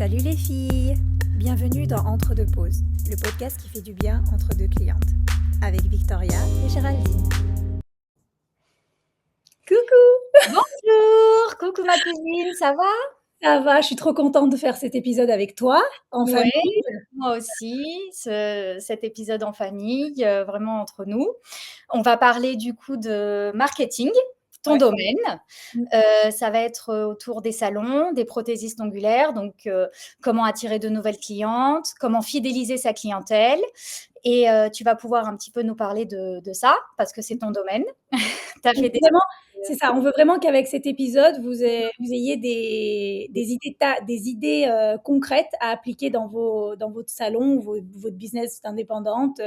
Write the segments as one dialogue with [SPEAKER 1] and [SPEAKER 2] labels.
[SPEAKER 1] Salut les filles! Bienvenue dans Entre deux pauses, le podcast qui fait du bien entre deux clientes, avec Victoria et Géraldine. Coucou!
[SPEAKER 2] Bonjour, coucou ma cousine, ça va?
[SPEAKER 1] Ça va, je suis trop contente de faire cet épisode avec toi, en
[SPEAKER 2] Ouais,
[SPEAKER 1] famille.
[SPEAKER 2] moi aussi, cet épisode en famille, vraiment entre nous. On va parler du coup de marketing, ton
[SPEAKER 1] Ouais.
[SPEAKER 2] domaine.
[SPEAKER 1] Mm.
[SPEAKER 2] Ça va être autour des salons, des prothésistes ongulaires, donc comment attirer de nouvelles clientes, comment fidéliser sa clientèle. Et tu vas pouvoir un petit peu nous parler de ça, parce que c'est ton domaine. Tu as
[SPEAKER 1] Donc
[SPEAKER 2] fait des...
[SPEAKER 1] vraiment, c'est ça, on veut vraiment qu'avec cet épisode, vous ayez des idées concrètes à appliquer dans votre salon ou votre business d'indépendante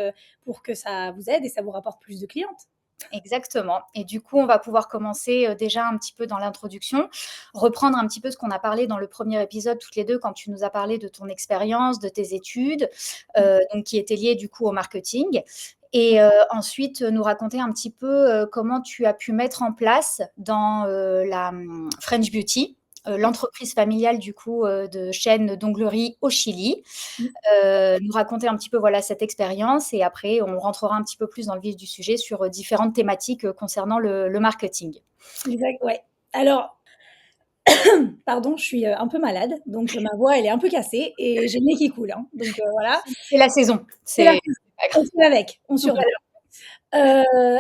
[SPEAKER 1] pour que ça vous aide et ça vous rapporte plus de clientes.
[SPEAKER 2] Exactement. Et du coup, on va pouvoir commencer déjà un petit peu dans l'introduction, reprendre un petit peu ce qu'on a parlé dans le premier épisode toutes les deux quand tu nous as parlé de ton expérience, de tes études, donc qui étaient liées du coup au marketing. Et ensuite, nous raconter un petit peu comment tu as pu mettre en place dans la French Beauty, l'entreprise familiale du coup de chaîne d'onglerie au Chili. Nous raconter un petit peu voilà, cette expérience et après, on rentrera un petit peu plus dans le vif du sujet sur différentes thématiques concernant le marketing.
[SPEAKER 1] Exact, ouais. Alors, pardon, je suis un peu malade, donc ma voix, elle est un peu cassée et j'ai le nez qui coule, hein. Donc voilà,
[SPEAKER 2] C'est la saison.
[SPEAKER 1] c'est la
[SPEAKER 2] C'est pas
[SPEAKER 1] on
[SPEAKER 2] grave.
[SPEAKER 1] fait avec, on survit.
[SPEAKER 2] Voilà.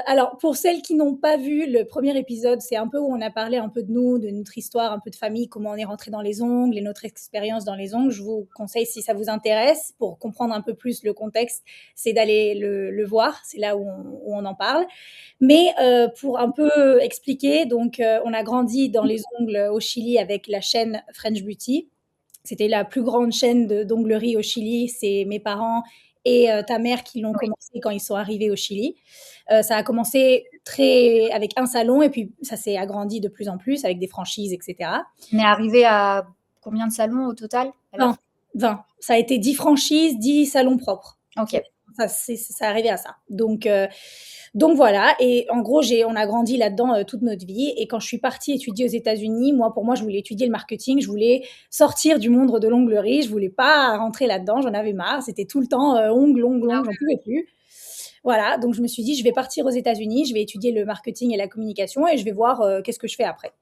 [SPEAKER 1] Alors pour celles qui n'ont pas vu le premier épisode, c'est un peu où on a parlé un peu de nous, de notre histoire, un peu de famille, comment on est rentré dans les ongles et notre expérience dans les ongles. Je vous conseille, si ça vous intéresse, pour comprendre un peu plus le contexte, c'est d'aller le voir. C'est là où on en parle. Mais pour un peu expliquer, donc on a grandi dans les ongles au Chili avec la chaîne French Beauty. C'était la plus grande chaîne d'onglerie au Chili. C'est mes parents et ta mère qui l'ont
[SPEAKER 2] Oui.
[SPEAKER 1] commencé quand ils sont arrivés au Chili. Ça a commencé avec un salon et puis ça s'est agrandi de plus en plus avec des franchises, etc.
[SPEAKER 2] On est arrivé à combien de salons au total à la
[SPEAKER 1] 20,
[SPEAKER 2] fin?
[SPEAKER 1] 20. Ça a été 10 franchises, 10 salons propres.
[SPEAKER 2] Ok.
[SPEAKER 1] Ça arrivé à ça. Donc voilà. Et en gros, on a grandi là-dedans toute notre vie. Et quand je suis partie étudier aux États-Unis, pour moi, je voulais étudier le marketing. Je voulais sortir du monde de l'onglerie. Je voulais pas rentrer là-dedans. J'en avais marre. C'était tout le temps ongles, j'en pouvais plus. Voilà. Donc je me suis dit, je vais partir aux États-Unis. Je vais étudier le marketing et la communication et je vais voir qu'est-ce que je fais après.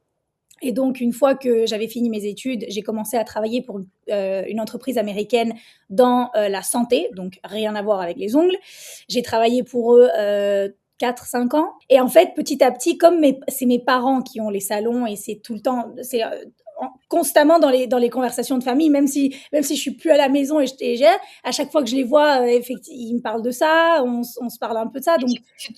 [SPEAKER 1] Et donc, une fois que j'avais fini mes études, j'ai commencé à travailler pour une entreprise américaine dans la santé, donc rien à voir avec les ongles. J'ai travaillé pour eux 4-5 ans. Et en fait, petit à petit, comme c'est mes parents qui ont les salons et c'est tout le temps, c'est constamment dans les conversations de famille, même si je suis plus à la maison et à chaque fois que je les vois, ils me parlent de ça, on se parle un peu de ça. Donc,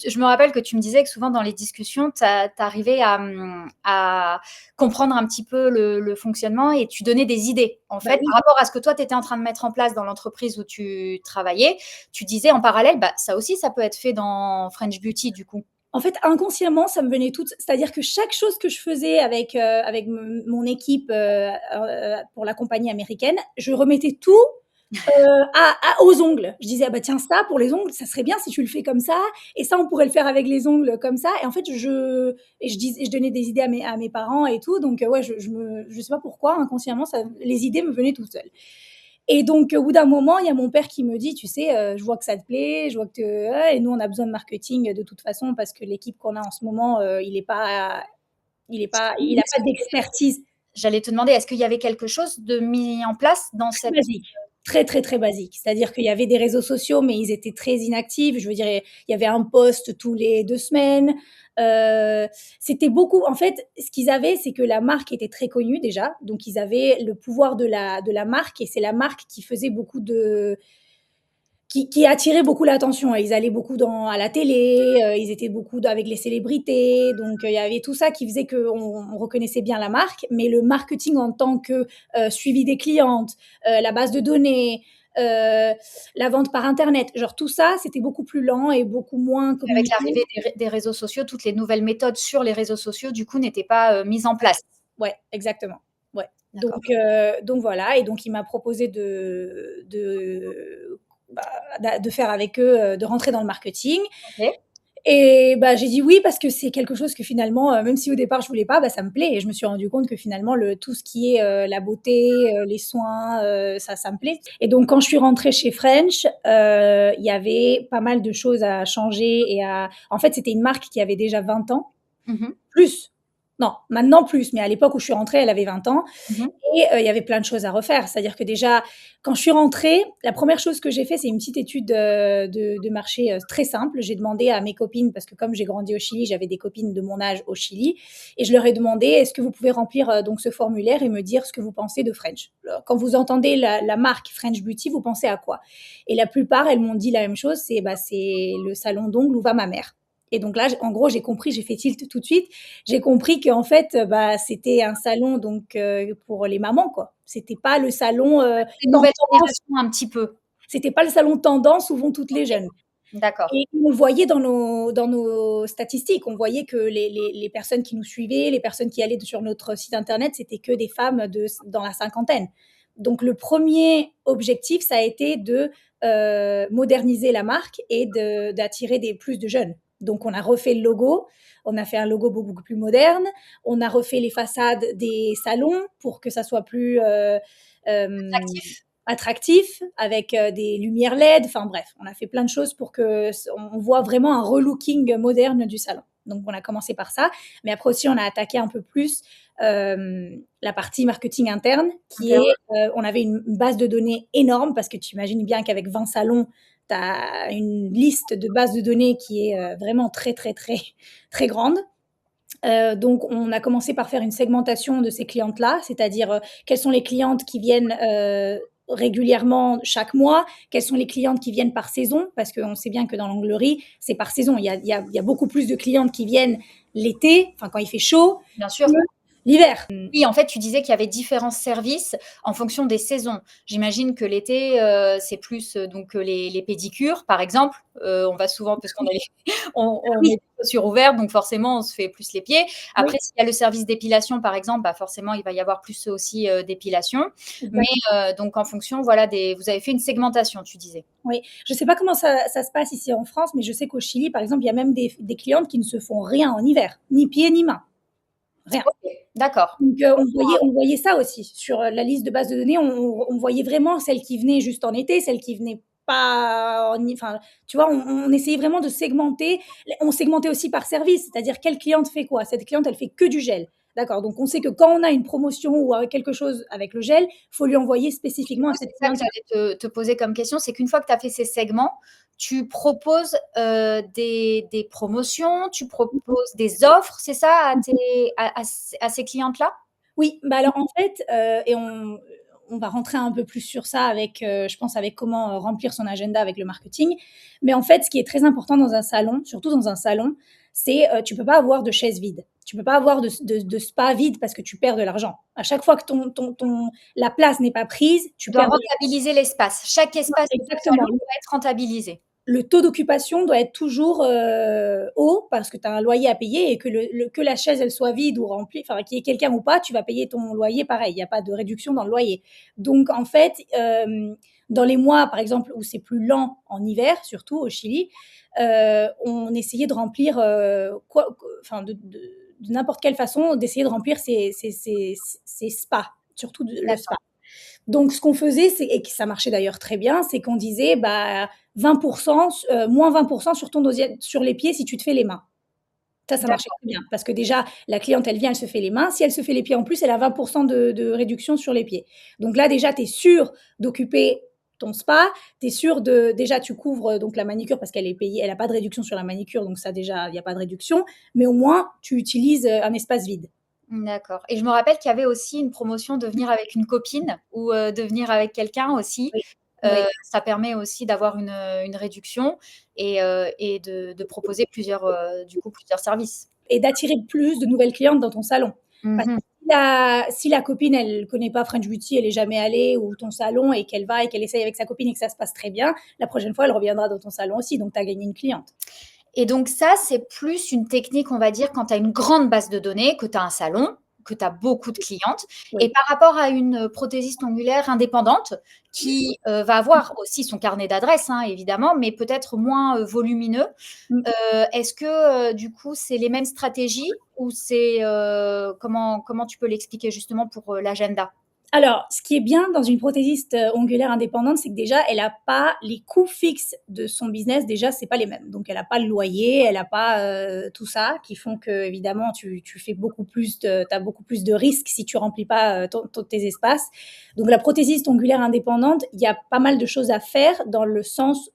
[SPEAKER 2] Je me rappelle que tu me disais que souvent dans les discussions, tu arrivais à comprendre un petit peu le fonctionnement et tu donnais des idées. En fait,
[SPEAKER 1] oui.
[SPEAKER 2] par rapport à ce que toi, tu étais en train de mettre en place dans l'entreprise où tu travaillais, tu disais en parallèle, ça aussi, ça peut être fait dans French Beauty, du coup.
[SPEAKER 1] En fait, inconsciemment, ça me venait tout. C'est-à-dire que chaque chose que je faisais avec mon équipe pour la compagnie américaine, je remettais tout aux ongles. Je disais, ah bah tiens, ça, pour les ongles, ça serait bien si tu le fais comme ça, et ça, on pourrait le faire avec les ongles comme ça. Et en fait, je donnais des idées à mes parents et tout. Donc, ouais, je sais pas pourquoi, inconsciemment, les idées me venaient toutes seules. Et donc, au bout d'un moment, il y a mon père qui me dit, tu sais, je vois que ça te plaît, je vois que et nous, on a besoin de marketing de toute façon parce que l'équipe qu'on a en ce moment, il a pas d'expertise.
[SPEAKER 2] J'allais te demander, est-ce qu'il y avait quelque chose de mis en place dans
[SPEAKER 1] Très
[SPEAKER 2] cette...
[SPEAKER 1] basique, très, très, très basique. C'est-à-dire qu'il y avait des réseaux sociaux, mais ils étaient très inactifs. Je veux dire, il y avait un post tous les 2 semaines. C'était beaucoup en fait, ce qu'ils avaient, c'est que la marque était très connue déjà, donc ils avaient le pouvoir de la marque et c'est la marque qui faisait beaucoup de qui attirait beaucoup l'attention. Ils allaient beaucoup à la télé, ils étaient beaucoup avec les célébrités. Donc, il y avait tout ça qui faisait qu'on reconnaissait bien la marque. Mais le marketing en tant que suivi des clientes, la base de données, la vente par Internet, genre tout ça, c'était beaucoup plus lent et beaucoup moins
[SPEAKER 2] Avec
[SPEAKER 1] communiqué.
[SPEAKER 2] l'arrivée des réseaux sociaux, toutes les nouvelles méthodes sur les réseaux sociaux, du coup, n'étaient pas mises en place.
[SPEAKER 1] Ouais, exactement. Ouais.
[SPEAKER 2] D'accord.
[SPEAKER 1] Donc voilà. Et donc, il m'a proposé de faire avec eux, de rentrer dans le marketing.
[SPEAKER 2] Ok.
[SPEAKER 1] Et bah, j'ai dit oui parce que c'est quelque chose que finalement, même si au départ je voulais pas, bah, ça me plaît et je me suis rendu compte que finalement tout ce qui est la beauté, les soins, ça me plaît. Et donc quand je suis rentrée chez French, il y avait pas mal de choses à changer en fait, c'était une marque qui avait déjà 20 ans,
[SPEAKER 2] Mmh.
[SPEAKER 1] plus. Non, maintenant plus, mais à l'époque où je suis rentrée, elle avait 20 ans.
[SPEAKER 2] Mmh.
[SPEAKER 1] Et il y avait plein de choses à refaire. C'est-à-dire que déjà, quand je suis rentrée, la première chose que j'ai fait, c'est une petite étude de marché très simple. J'ai demandé à mes copines, parce que comme j'ai grandi au Chili, j'avais des copines de mon âge au Chili, et je leur ai demandé, est-ce que vous pouvez remplir donc ce formulaire et me dire ce que vous pensez de French? Alors, quand vous entendez la marque French Beauty, vous pensez à quoi? Et la plupart, elles m'ont dit la même chose, c'est le salon d'ongles où va ma mère. Et donc là, en gros, j'ai compris, j'ai fait tilt tout de suite. J'ai compris qu'en fait, bah, c'était un salon donc pour les mamans, quoi. C'était pas le salon
[SPEAKER 2] Une nouvelle
[SPEAKER 1] tendance.
[SPEAKER 2] génération un petit peu.
[SPEAKER 1] C'était pas le salon tendance où vont toutes les
[SPEAKER 2] OK,
[SPEAKER 1] jeunes.
[SPEAKER 2] d'accord.
[SPEAKER 1] Et on le voyait dans nos statistiques. On voyait que les personnes qui nous suivaient, les personnes qui allaient sur notre site internet, c'était que des femmes dans la cinquantaine. Donc le premier objectif, ça a été de moderniser la marque et d'attirer plus de jeunes. Donc on a refait le logo, on a fait un logo beaucoup plus moderne, on a refait les façades des salons pour que ça soit plus
[SPEAKER 2] Attractif?
[SPEAKER 1] attractif avec des lumières LED. Enfin bref, on a fait plein de choses pour que on voit vraiment un relooking moderne du salon. Donc on a commencé par ça, mais après aussi on a attaqué un peu plus la partie marketing interne, qui
[SPEAKER 2] Interne.
[SPEAKER 1] est, on avait une base de données énorme parce que tu imagines bien qu'avec 20 salons, tu as une liste de bases de données qui est vraiment très très très très grande. Donc, on a commencé par faire une segmentation de ces clientes-là, c'est-à-dire quelles sont les clientes qui viennent régulièrement chaque mois, quelles sont les clientes qui viennent par saison, parce qu'on sait bien que dans l'onglerie, c'est par saison. Il y a beaucoup plus de clientes qui viennent l'été, enfin quand il fait chaud,
[SPEAKER 2] Bien
[SPEAKER 1] que
[SPEAKER 2] sûr.
[SPEAKER 1] l'hiver.
[SPEAKER 2] Oui, en fait, tu disais qu'il y avait différents services en fonction des saisons. J'imagine que l'été, c'est plus, donc les pédicures, par exemple. On va souvent parce qu'on a les on met
[SPEAKER 1] Oui,
[SPEAKER 2] les chaussures ouvertes, donc forcément, on se fait plus les pieds.
[SPEAKER 1] oui,
[SPEAKER 2] Après, s'il y a le service d'épilation, par exemple, bah, forcément, il va y avoir plus aussi, d'épilation. Mais
[SPEAKER 1] exactement.
[SPEAKER 2] donc en fonction, voilà, vous avez fait une segmentation, tu disais?
[SPEAKER 1] Oui. Je ne sais pas comment ça se passe ici en France, mais je sais qu'au Chili, par exemple, il y a même des clientes qui ne se font rien en hiver, ni pieds ni mains, rien.
[SPEAKER 2] OK, d'accord.
[SPEAKER 1] Donc, on voyait ça aussi sur la liste de base de données. On voyait vraiment celles qui venaient juste en été, celles qui venaient pas enfin, tu vois, on essayait vraiment de segmenter. On segmentait aussi par service, c'est-à-dire quelle cliente fait quoi. Cette cliente, elle fait que du gel. D'accord. Donc, on sait que quand on a une promotion ou quelque chose avec le gel, il faut lui envoyer
[SPEAKER 2] Du
[SPEAKER 1] spécifiquement à
[SPEAKER 2] coup,
[SPEAKER 1] cette
[SPEAKER 2] c'est ça que
[SPEAKER 1] cliente.
[SPEAKER 2] j'allais te poser comme question, c'est qu'une fois que tu as fait ces segments, tu proposes, des promotions, tu proposes des offres, c'est ça à ces clientes-là?
[SPEAKER 1] Oui, bah, alors en fait, et on va rentrer un peu plus sur ça avec, je pense avec comment, remplir son agenda avec le marketing. Mais en fait, ce qui est très important dans un salon, surtout dans un salon, c'est, tu peux pas avoir de chaises vides. Tu peux pas avoir de spa vide parce que tu perds de l'argent. À chaque fois que la place n'est pas prise,
[SPEAKER 2] Tu
[SPEAKER 1] tu
[SPEAKER 2] dois
[SPEAKER 1] perds de
[SPEAKER 2] rentabiliser l'espace. Chaque
[SPEAKER 1] l'argent.
[SPEAKER 2] espace de ton salon
[SPEAKER 1] Exactement.
[SPEAKER 2] doit être rentabilisé.
[SPEAKER 1] Le taux d'occupation doit être toujours haut parce que tu as un loyer à payer et que la chaise elle soit vide ou remplie, enfin qu'il y ait quelqu'un ou pas, tu vas payer ton loyer pareil. Il n'y a pas de réduction dans le loyer. Donc en fait, dans les mois par exemple où c'est plus lent en hiver, surtout au Chili, on essayait de remplir enfin de n'importe quelle façon d'essayer de remplir ces spas, surtout le spa.
[SPEAKER 2] D'accord.
[SPEAKER 1] Donc, ce qu'on faisait, et que ça marchait d'ailleurs très bien, c'est qu'on disait bah, 20%, moins 20% sur les pieds si tu te fais les mains. Ça marchait
[SPEAKER 2] D'accord.
[SPEAKER 1] très bien. Parce que déjà, la cliente, elle vient, elle se fait les mains. Si elle se fait les pieds en plus, elle a 20% de réduction sur les pieds. Donc là, déjà, tu es sûr d'occuper ton spa. Tu es sûr déjà, tu couvres donc la manicure parce qu'elle est payée. Elle n'a pas de réduction sur la manicure. Donc ça, déjà, il n'y a pas de réduction. Mais au moins, tu utilises un espace vide.
[SPEAKER 2] D'accord, et je me rappelle qu'il y avait aussi une promotion de venir avec une copine ou de venir avec quelqu'un aussi.
[SPEAKER 1] Oui. Oui.
[SPEAKER 2] Ça permet aussi d'avoir une réduction et de proposer plusieurs services.
[SPEAKER 1] Et d'attirer plus de nouvelles clientes dans ton salon. Parce
[SPEAKER 2] Mmh.
[SPEAKER 1] que si la copine, elle ne connaît pas French Beauty, elle est jamais allée ou ton salon et qu'elle va et qu'elle essaye avec sa copine et que ça se passe très bien, la prochaine fois, elle reviendra dans ton salon aussi. Donc, tu as gagné une cliente.
[SPEAKER 2] Et donc ça, c'est plus une technique, on va dire, quand tu as une grande base de données, que tu as un salon. que tu as beaucoup de clientes.
[SPEAKER 1] Oui.
[SPEAKER 2] Et par rapport à une prothésiste ongulaire indépendante qui va avoir aussi son carnet d'adresses, hein, évidemment, mais peut-être moins volumineux,
[SPEAKER 1] Mmh.
[SPEAKER 2] est-ce que du coup, c'est les mêmes stratégies ou c'est comment tu peux l'expliquer justement pour l'agenda?
[SPEAKER 1] Alors, ce qui est bien dans une prothésiste, ongulaire indépendante, c'est que déjà, elle a pas les coûts fixes de son business, déjà, c'est pas les mêmes. Donc elle a pas le loyer, elle a pas, tout ça qui font qu'évidemment tu fais beaucoup plus de tu as beaucoup plus de risques si tu remplis pas, tes espaces. Donc la prothésiste ongulaire indépendante, il y a pas mal de choses à faire dans le sens,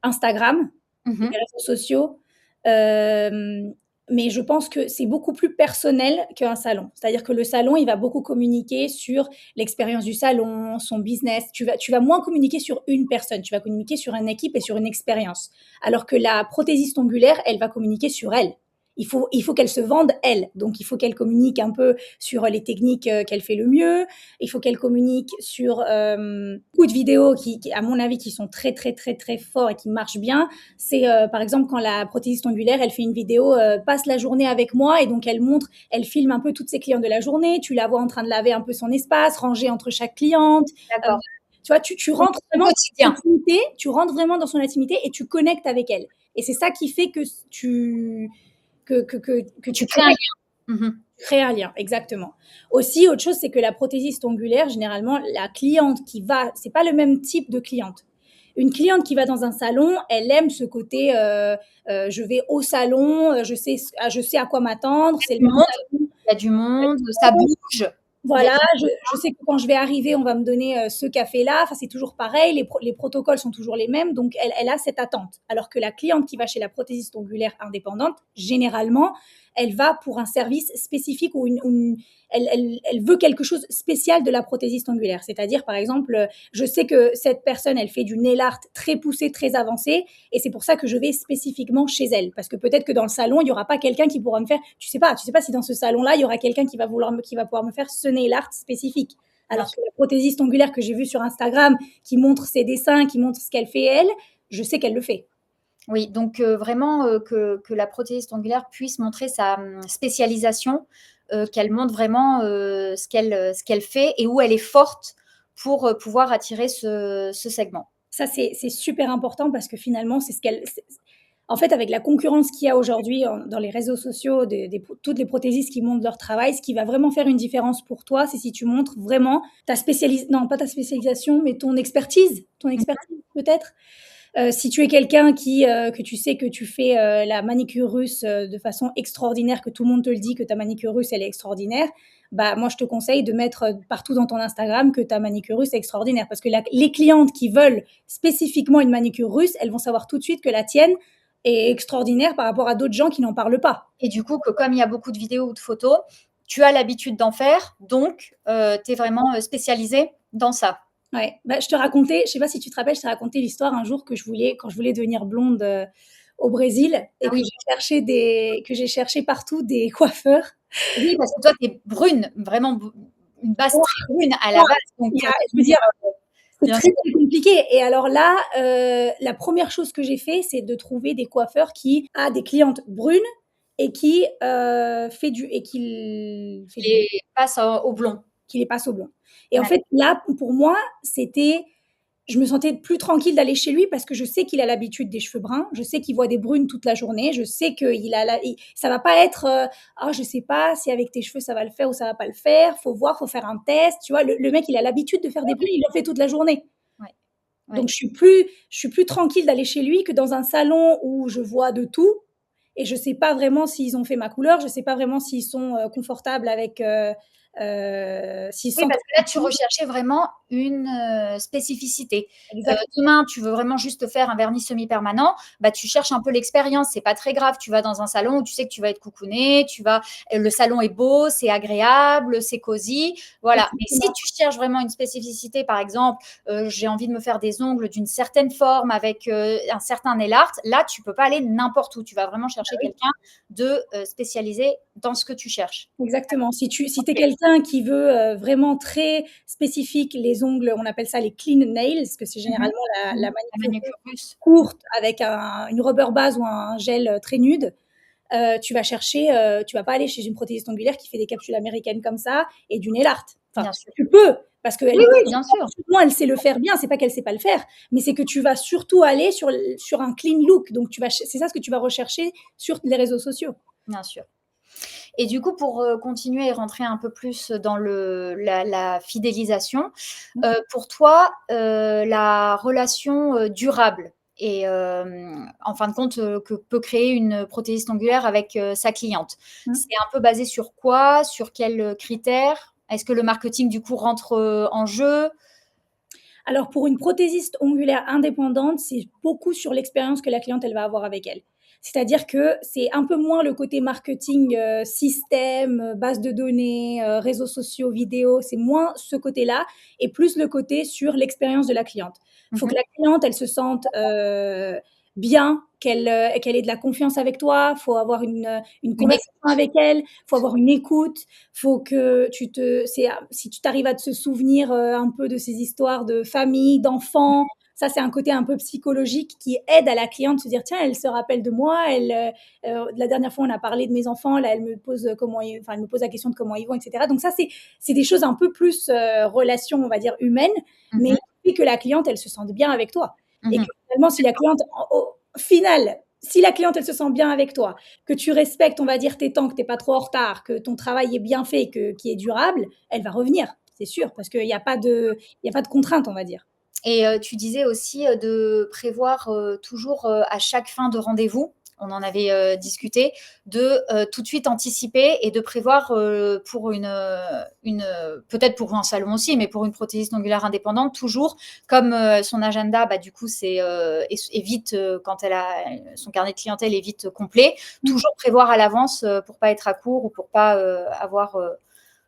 [SPEAKER 1] Instagram, les
[SPEAKER 2] Mmh.
[SPEAKER 1] réseaux sociaux, hem mais je pense que c'est beaucoup plus personnel qu'un salon. C'est-à-dire que le salon, il va beaucoup communiquer sur l'expérience du salon, son business. Tu vas moins communiquer sur une personne, tu vas communiquer sur une équipe et sur une expérience. Alors que la prothésiste ongulaire, elle va communiquer sur elle. Il faut qu'elle se vende elle. Donc, il faut qu'elle communique un peu sur les techniques qu'elle fait le mieux. Il faut qu'elle communique sur beaucoup de vidéos à mon avis, qui sont très, très, très, très forts et qui marchent bien. C'est par exemple quand la prothésiste ongulaire, elle fait une vidéo, passe la journée avec moi, et donc elle filme un peu toutes ses clientes de la journée. Tu la vois en train de laver un peu son espace, ranger entre chaque cliente. Euh,
[SPEAKER 2] D'accord.
[SPEAKER 1] Tu vois, tu
[SPEAKER 2] Donc
[SPEAKER 1] rentres
[SPEAKER 2] au
[SPEAKER 1] vraiment dans son
[SPEAKER 2] quotidien.
[SPEAKER 1] intimité, tu rentres vraiment dans son intimité et tu connectes avec elle. Et c'est ça qui fait que
[SPEAKER 2] Tu
[SPEAKER 1] tu
[SPEAKER 2] crées un
[SPEAKER 1] connectes,
[SPEAKER 2] lien. Mmh.
[SPEAKER 1] tu crées un lien, exactement. Aussi, autre chose, c'est que la prothésiste ongulaire, généralement, la cliente qui va, c'est pas le même type de cliente. Une cliente qui va dans un salon, elle aime ce côté, je vais au salon, je sais à quoi m'attendre, c'est le
[SPEAKER 2] Du
[SPEAKER 1] même
[SPEAKER 2] monde,
[SPEAKER 1] salon.
[SPEAKER 2] il y a du monde, ça bouge. Il y a
[SPEAKER 1] Voilà, je sais que quand je vais arriver, on va me donner ce café-là. Enfin, c'est toujours pareil, les protocoles sont toujours les mêmes, donc elle a cette attente. Alors que la cliente qui va chez la prothésiste ongulaire indépendante, généralement, elle va pour un service spécifique ou elle veut quelque chose spécial de la prothésiste ongulaire. C'est-à-dire, par exemple, je sais que cette personne, elle fait du nail art très poussé, très avancé, et c'est pour ça que je vais spécifiquement chez elle. Parce que peut-être que dans le salon, il n'y aura pas quelqu'un qui pourra me faire, tu sais pas si dans ce salon-là, il y aura quelqu'un qui va pouvoir me faire ce nail art spécifique.
[SPEAKER 2] bien
[SPEAKER 1] Alors que
[SPEAKER 2] sûr.
[SPEAKER 1] la prothésiste ongulaire que j'ai vue sur Instagram, qui montre ses dessins, qui montre ce qu'elle fait elle, je sais qu'elle le fait.
[SPEAKER 2] Oui, donc vraiment, que la prothésiste ongulaire puisse montrer sa, spécialisation, qu'elle montre vraiment, ce qu'elle fait et où elle est forte pour, pouvoir attirer ce segment.
[SPEAKER 1] Ça, c'est super important parce que finalement, en fait, avec la concurrence qu'il y a aujourd'hui dans les réseaux sociaux, toutes les prothésistes qui montrent leur travail, ce qui va vraiment faire une différence pour toi, c'est si tu montres vraiment non, pas ta spécialisation, mais ton expertise peut-être. Si tu es quelqu'un que tu sais que tu fais la manicure russe de façon extraordinaire, que tout le monde te le dit, que ta manicure russe, elle est extraordinaire, bah, moi, je te conseille de mettre partout dans ton Instagram que ta manicure russe est extraordinaire. Parce que les clientes qui veulent spécifiquement une manicure russe, elles vont savoir tout de suite que la tienne est extraordinaire par rapport à d'autres gens qui n'en parlent pas.
[SPEAKER 2] Et du coup, que comme il y a beaucoup de vidéos ou de photos, tu as l'habitude d'en faire, donc tu es vraiment, spécialisée dans ça.
[SPEAKER 1] Ouais. Bah, je sais pas si tu te rappelles, je t'ai raconté l'histoire un jour quand je voulais devenir blonde au Brésil,
[SPEAKER 2] Ah
[SPEAKER 1] et
[SPEAKER 2] oui,
[SPEAKER 1] que j'ai cherché partout des coiffeurs.
[SPEAKER 2] oui, parce que toi, tu es brune, vraiment une base très brune à la
[SPEAKER 1] Ouais,
[SPEAKER 2] base, donc
[SPEAKER 1] je veux dire, c'est
[SPEAKER 2] bien
[SPEAKER 1] très,
[SPEAKER 2] sûr.
[SPEAKER 1] très compliqué. Et alors là, la première chose que j'ai fait, c'est de trouver des coiffeurs qui a des clientes brunes et
[SPEAKER 2] Et passe au blond.
[SPEAKER 1] qui les passe au blond. Et en
[SPEAKER 2] Ouais.
[SPEAKER 1] fait, là, pour moi, je me sentais plus tranquille d'aller chez lui parce que je sais qu'il a l'habitude des cheveux bruns, je sais qu'il voit des brunes toute la journée, je sais que ça va pas être ah, je sais pas si avec tes cheveux ça va le faire ou ça va pas le faire, faut voir, faut faire un test, tu vois. Le mec, il a l'habitude de faire des brunes, il en fait toute la journée.
[SPEAKER 2] Ouais, ouais.
[SPEAKER 1] Donc je suis plus tranquille d'aller chez lui que dans un salon où je vois de tout et je sais pas vraiment s'ils ont fait ma couleur, je sais pas vraiment s'ils sont confortables avec s'ils se
[SPEAKER 2] Oui,
[SPEAKER 1] sentent
[SPEAKER 2] parce que là, tu recherchais vraiment une, spécificité.
[SPEAKER 1] exact.
[SPEAKER 2] Demain, tu veux vraiment juste faire un vernis semi-permanent, bah, tu cherches un peu l'expérience, c'est pas très grave. Tu vas dans un salon où tu sais que tu vas être coukouné, le salon est beau, c'est agréable, c'est cosy, voilà. Mais si
[SPEAKER 1] Exactement.
[SPEAKER 2] tu cherches vraiment une spécificité, par exemple, j'ai envie de me faire des ongles d'une certaine forme avec, un certain nail art, là, tu peux pas aller n'importe où. Tu vas vraiment chercher quelqu'un de, spécialisé dans ce que tu cherches.
[SPEAKER 1] Exactement. Si tu es
[SPEAKER 2] OK.
[SPEAKER 1] quelqu'un qui veut, vraiment très spécifique, les ongles, on appelle ça les clean nails, parce que c'est
[SPEAKER 2] Mmh.
[SPEAKER 1] généralement la
[SPEAKER 2] Mmh. La
[SPEAKER 1] manicure
[SPEAKER 2] manucure russe.
[SPEAKER 1] courte avec une rubber base ou un gel, très nude. tu vas pas aller chez une prothésiste ongulaire qui fait des capsules américaines comme ça et du nail art. Enfin,
[SPEAKER 2] Bien sûr.
[SPEAKER 1] tu peux, parce qu'elle
[SPEAKER 2] Oui, oui, bien sûr.
[SPEAKER 1] elle sait le faire bien, c'est pas qu'elle sait pas le faire, mais c'est que tu vas surtout aller sur un clean look. Donc, c'est ça ce que tu vas rechercher sur les réseaux sociaux.
[SPEAKER 2] Bien sûr. Et du coup, pour continuer et rentrer un peu plus dans la fidélisation, pour toi, la relation durable et en fin de compte, que peut créer une prothésiste ongulaire avec sa cliente, c'est un peu basé sur quoi? Sur quels critères? Est-ce que le marketing, du coup, rentre en jeu?
[SPEAKER 1] Alors, pour une prothésiste ongulaire indépendante, c'est beaucoup sur l'expérience que la cliente, elle va avoir avec elle. C'est-à-dire que c'est un peu moins le côté marketing, système, base de données, réseaux sociaux, vidéos, c'est moins ce côté-là et plus le côté sur l'expérience de la cliente. Il faut que la cliente, elle se sente bien, qu'elle ait de la confiance avec toi, il faut avoir une conversation avec elle, il faut avoir une écoute, faut que si tu t'arrives à te souvenir un peu de ces histoires de famille, d'enfants, ça c'est un côté un peu psychologique qui aide à la cliente de se dire tiens, elle se rappelle de moi, la dernière fois on a parlé de mes enfants, là elle me pose elle me pose la question de comment ils vont, etc. Donc ça c'est des choses un peu plus relation, on va dire humaine, mais il faut que la cliente elle se sente bien avec toi et que finalement si la cliente au final si la cliente, elle se sent bien avec toi, que tu respectes, on va dire, tes temps, que tu n'es pas trop en retard, que ton travail est bien fait, qui est durable, elle va revenir, c'est sûr, parce qu'il n'y a pas de contrainte, on va dire.
[SPEAKER 2] Et tu disais aussi de prévoir toujours à chaque fin de rendez-vous, on en avait discuté, de tout de suite anticiper et de prévoir pour peut-être pour un salon aussi, mais pour une prothésiste ongulaire indépendante, toujours comme son agenda, du coup, est vite, quand elle a son carnet de clientèle est vite complet, toujours prévoir à l'avance pour pas être à court ou pour pas avoir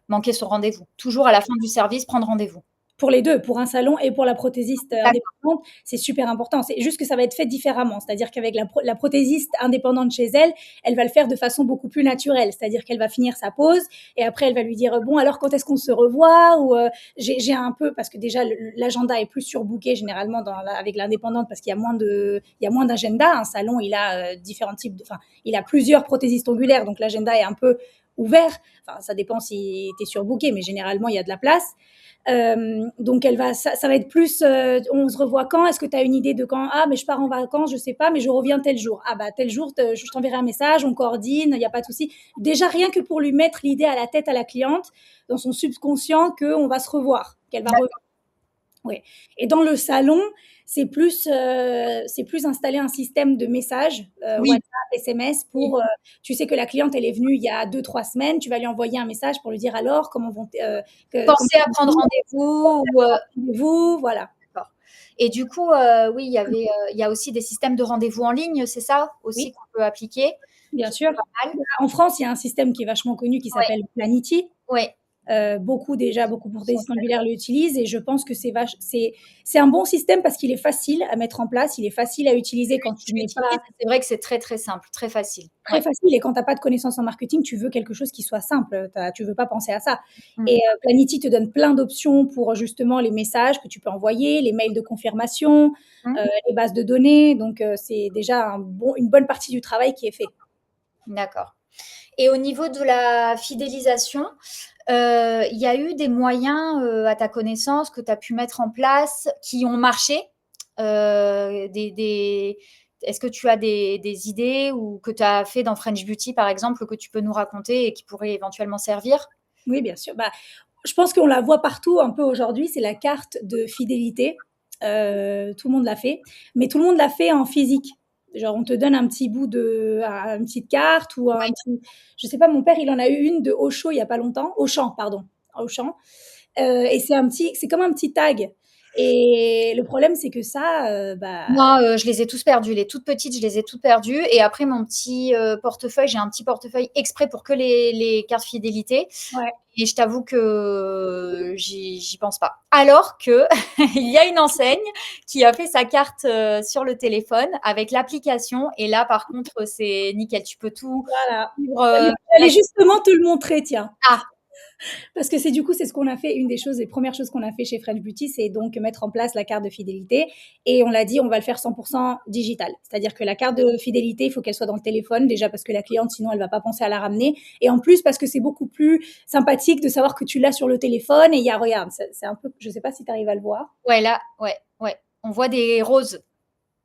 [SPEAKER 2] manqué son rendez-vous. Toujours à la fin du service, prendre rendez-vous.
[SPEAKER 1] Pour les deux, pour un salon et pour la prothésiste indépendante, c'est super important. C'est juste que ça va être fait différemment. C'est-à-dire qu'avec la prothésiste indépendante chez elle, elle va le faire de façon beaucoup plus naturelle. C'est-à-dire qu'elle va finir sa pause et après, elle va lui dire bon, alors quand est-ce qu'on se revoit ou j'ai un peu parce que déjà l'agenda est plus surbooké généralement avec l'indépendante parce qu'il y a moins d'agenda. Un salon, il a différents types, il a plusieurs prothésistes ongulaires, donc l'agenda est un peu ouvert. Enfin, ça dépend si tu es surbooké, mais généralement, il y a de la place. Donc ça va être plus on se revoit quand, est-ce que tu as une idée de quand? Ah mais je pars en vacances, je sais pas, mais je reviens tel jour. Ah bah tel jour je t'enverrai un message, on coordine, il n'y a pas de souci. Déjà rien que pour lui mettre l'idée à la tête à la cliente dans son subconscient qu'on va se revoir, qu'elle va revenir. Oui. Et dans le salon, c'est plus installer un système de messages, WhatsApp, SMS pour, tu sais que la cliente, elle est venue il y a 2-3 semaines, tu vas lui envoyer un message pour lui dire alors comment vont
[SPEAKER 2] Pensez à prendre rendez-vous
[SPEAKER 1] vous, voilà.
[SPEAKER 2] D'accord. Et du coup, oui, il y a aussi des systèmes de rendez-vous en ligne, c'est ça aussi qu'on peut appliquer?
[SPEAKER 1] Bien sûr. En France, il y a un système qui est vachement connu qui s'appelle Planity.
[SPEAKER 2] Oui.
[SPEAKER 1] Beaucoup de prothésistes ongulaires l'utilisent et je pense que c'est un bon système parce qu'il est facile à mettre en place, il est facile à utiliser quand tu n'es pas.
[SPEAKER 2] C'est vrai que c'est très très simple, très facile.
[SPEAKER 1] Très facile et quand tu n'as pas de connaissances en marketing, tu veux quelque chose qui soit simple, tu veux pas penser à ça. Et Planity te donne plein d'options pour justement les messages que tu peux envoyer, les mails de confirmation, les bases de données. Donc c'est déjà une bonne partie du travail qui est fait.
[SPEAKER 2] D'accord. Et au niveau de la fidélisation, il y a eu des moyens à ta connaissance que tu as pu mettre en place qui ont marché? Est-ce que tu as des idées ou que tu as fait dans French Beauty, par exemple, que tu peux nous raconter et qui pourraient éventuellement servir?
[SPEAKER 1] Oui, bien sûr. Je pense qu'on la voit partout un peu aujourd'hui, c'est la carte de fidélité. Tout le monde l'a fait, mais tout le monde l'a fait en physique. Genre, on te donne un petit bout une petite carte ou un petit. Je sais pas, mon père, il en a eu une de Auchan il y a pas longtemps. Auchan, pardon. Auchan. Et c'est comme un petit tag. Et le problème, c'est que ça,
[SPEAKER 2] Moi, je les ai tous perdus. Les toutes petites, je les ai toutes perdues. Et après, mon petit portefeuille, j'ai un petit portefeuille exprès pour que les cartes fidélité.
[SPEAKER 1] Ouais.
[SPEAKER 2] Et je t'avoue que j'y pense pas. Alors que il y a une enseigne qui a fait sa carte sur le téléphone avec l'application. Et là, par contre, c'est nickel. Tu peux tout.
[SPEAKER 1] Voilà. J'allais justement te le montrer, tiens.
[SPEAKER 2] Ah,
[SPEAKER 1] Parce que c'est du coup, c'est ce qu'on a fait. Une des premières choses qu'on a fait chez French Beauty, c'est donc mettre en place la carte de fidélité. Et on l'a dit, on va le faire 100% digital. C'est-à-dire que la carte de fidélité, il faut qu'elle soit dans le téléphone, déjà parce que la cliente, sinon, elle va pas penser à la ramener. Et en plus, parce que c'est beaucoup plus sympathique de savoir que tu l'as sur le téléphone. Et il y a, regarde, c'est un peu, je sais pas si tu arrives à le voir.
[SPEAKER 2] Ouais, là, ouais. On voit des roses.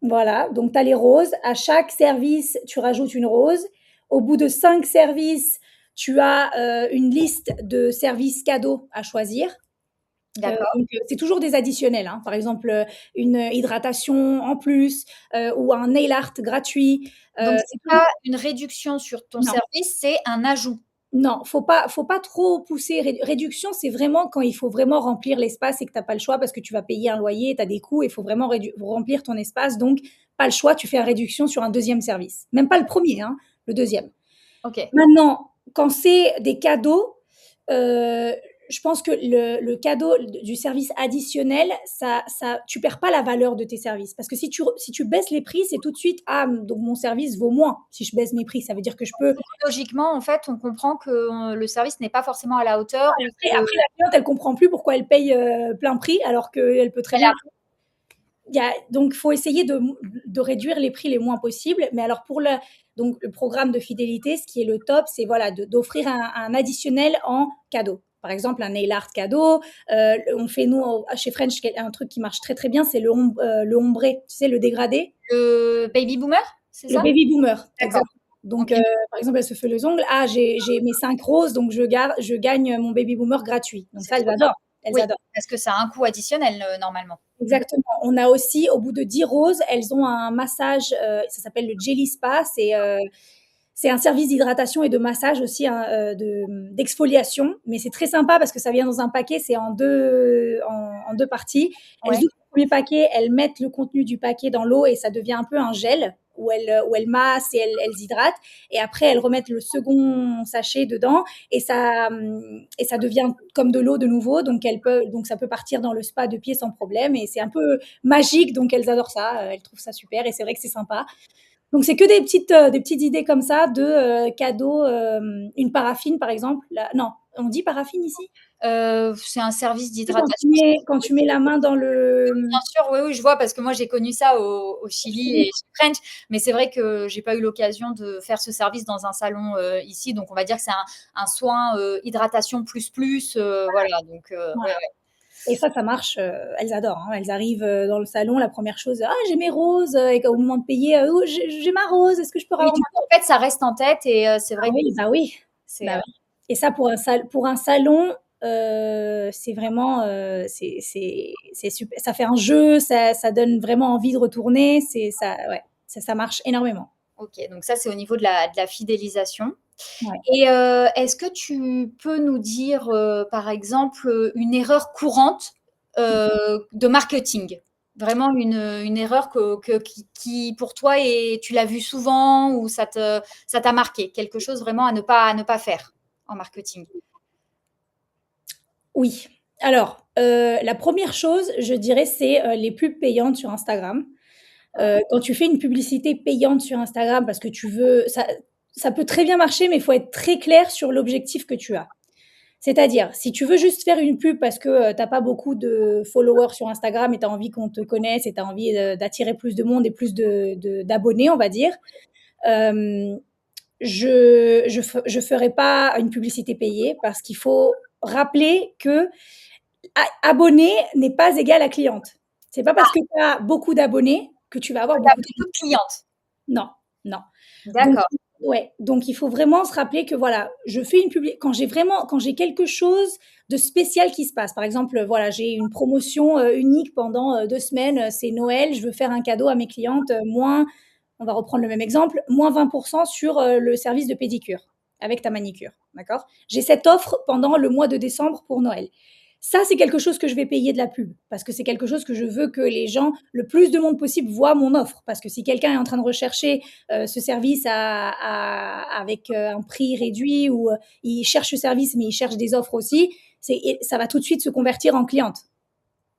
[SPEAKER 1] Voilà, donc tu as les roses. À chaque service, tu rajoutes une rose. Au bout de 5 services, tu as une liste de services cadeaux à choisir.
[SPEAKER 2] D'accord.
[SPEAKER 1] Donc, c'est toujours des additionnels, hein. Par exemple, une hydratation en plus ou un nail art gratuit.
[SPEAKER 2] Donc, c'est pas une réduction sur ton
[SPEAKER 1] Non,
[SPEAKER 2] service, c'est un ajout.
[SPEAKER 1] non, faut pas trop pousser. Réduction, c'est vraiment quand il faut vraiment remplir l'espace et que tu n'as pas le choix parce que tu vas payer un loyer, tu as des coûts, il faut vraiment remplir ton espace. Donc, pas le choix, tu fais la réduction sur un deuxième service. Même pas le premier, hein, le deuxième.
[SPEAKER 2] Ok.
[SPEAKER 1] Maintenant, quand c'est des cadeaux, je pense que le cadeau du service additionnel, tu perds pas la valeur de tes services. Parce que si tu baisses les prix, c'est tout de suite, ah, donc mon service vaut moins si je baisse mes prix. Ça veut dire que je peux.
[SPEAKER 2] Logiquement, en fait, on comprend que le service n'est pas forcément à la hauteur. Ou que
[SPEAKER 1] Après, la cliente, elle comprend plus pourquoi elle paye plein prix alors qu'elle peut très
[SPEAKER 2] elle
[SPEAKER 1] bien.
[SPEAKER 2] a-
[SPEAKER 1] Donc, il faut essayer de réduire les prix les moins possibles. Mais alors, donc, le programme de fidélité, ce qui est le top, c'est voilà, d'offrir un additionnel en cadeau. Par exemple, un nail art cadeau. On fait, nous, chez French, un truc qui marche très, très bien, c'est le ombré, tu sais, le dégradé.
[SPEAKER 2] Le baby boomer, c'est
[SPEAKER 1] Le
[SPEAKER 2] ça?
[SPEAKER 1] baby boomer,
[SPEAKER 2] D'accord.
[SPEAKER 1] exactement. Donc,
[SPEAKER 2] Ok.
[SPEAKER 1] par exemple, elle se fait les ongles. Ah, j'ai mes 5 roses, donc je gagne mon baby boomer gratuit. Donc,
[SPEAKER 2] C'est
[SPEAKER 1] ça, elles
[SPEAKER 2] trop bien.
[SPEAKER 1] adorent. Elles
[SPEAKER 2] Oui,
[SPEAKER 1] adorent.
[SPEAKER 2] parce que ça a un coût additionnel normalement.
[SPEAKER 1] Exactement. On a aussi, au bout de 10 roses, elles ont un massage, ça s'appelle le Jelly Spa. C'est un service d'hydratation et de massage aussi, hein, d'exfoliation. Mais c'est très sympa parce que ça vient dans un paquet, c'est en deux parties. Elles
[SPEAKER 2] Ouais.
[SPEAKER 1] ouvrent le premier paquet, elles mettent le contenu du paquet dans l'eau et ça devient un peu un gel où elles massent et elles hydratent. Et après, elles remettent le second sachet dedans et ça devient comme de l'eau de nouveau. Donc ça peut partir dans le spa de pied sans problème. Et c'est un peu magique, donc elles adorent ça. Elles trouvent ça super et c'est vrai que c'est sympa. Donc c'est que des petites idées comme ça de cadeaux, une paraffine par exemple. Non, on dit paraffine ici?
[SPEAKER 2] C'est un service
[SPEAKER 1] Quand
[SPEAKER 2] d'hydratation.
[SPEAKER 1] quand tu mets la main dans le.
[SPEAKER 2] Bien sûr, oui, je vois, parce que moi j'ai connu ça au Chili et chez French, mais c'est vrai que j'ai pas eu l'occasion de faire ce service dans un salon ici, donc on va dire que c'est un soin hydratation plus, voilà, donc
[SPEAKER 1] Voilà.
[SPEAKER 2] ouais.
[SPEAKER 1] Et ça marche, elles adorent, hein. Elles arrivent dans le salon, la première chose, ah, j'ai mes roses, et au moment de payer, oh, j'ai ma rose, est-ce que je peux
[SPEAKER 2] Oui,
[SPEAKER 1] avoir
[SPEAKER 2] du
[SPEAKER 1] ma.
[SPEAKER 2] coup, en fait, ça reste en tête et c'est
[SPEAKER 1] Ah
[SPEAKER 2] vrai que
[SPEAKER 1] oui, bah oui,
[SPEAKER 2] c'est
[SPEAKER 1] bah oui. Et ça, pour un salon, c'est vraiment, c'est super. Ça fait un jeu, ça donne vraiment envie de retourner. Ouais, ça marche énormément.
[SPEAKER 2] OK, donc ça, c'est au niveau de la fidélisation.
[SPEAKER 1] Ouais.
[SPEAKER 2] Et est-ce que tu peux nous dire, par exemple, une erreur courante, de marketing? Vraiment une erreur qui pour toi tu l'as vue souvent ou ça t'a marqué? Quelque chose vraiment à ne pas faire en marketing?
[SPEAKER 1] Oui. Alors, la première chose, je dirais, c'est les pubs payantes sur Instagram. Quand tu fais une publicité payante sur Instagram parce que tu veux, ça peut très bien marcher, mais il faut être très clair sur l'objectif que tu as. C'est-à-dire, si tu veux juste faire une pub parce que tu n'as pas beaucoup de followers sur Instagram et tu as envie qu'on te connaisse et tu as envie d'attirer plus de monde et plus d'abonnés, on va dire, euh, je ferai pas une publicité payée parce qu'il faut rappeler que abonné n'est pas égal à cliente. C'est pas parce que tu as beaucoup d'abonnés que tu vas avoir
[SPEAKER 2] Tu as
[SPEAKER 1] beaucoup de
[SPEAKER 2] beaucoup
[SPEAKER 1] clients.
[SPEAKER 2] de clientes.
[SPEAKER 1] Non, non. Donc,
[SPEAKER 2] D'accord.
[SPEAKER 1] ouais, donc il faut vraiment se rappeler que voilà, je fais une publi quand j'ai quelque chose de spécial qui se passe. Par exemple, voilà, j'ai une promotion unique pendant 2 semaines, c'est Noël, je veux faire un cadeau à mes clientes, moins, on va reprendre le même exemple, moins 20% sur le service de pédicure avec ta manicure. D'accord. J'ai cette offre pendant le mois de décembre pour Noël. Ça, c'est quelque chose que je vais payer de la pub parce que c'est quelque chose que je veux que les gens, le plus de monde possible, voient mon offre. Parce que si quelqu'un est en train de rechercher ce service avec un prix réduit ou il cherche ce service mais il cherche des offres aussi, ça va tout de suite se convertir en cliente.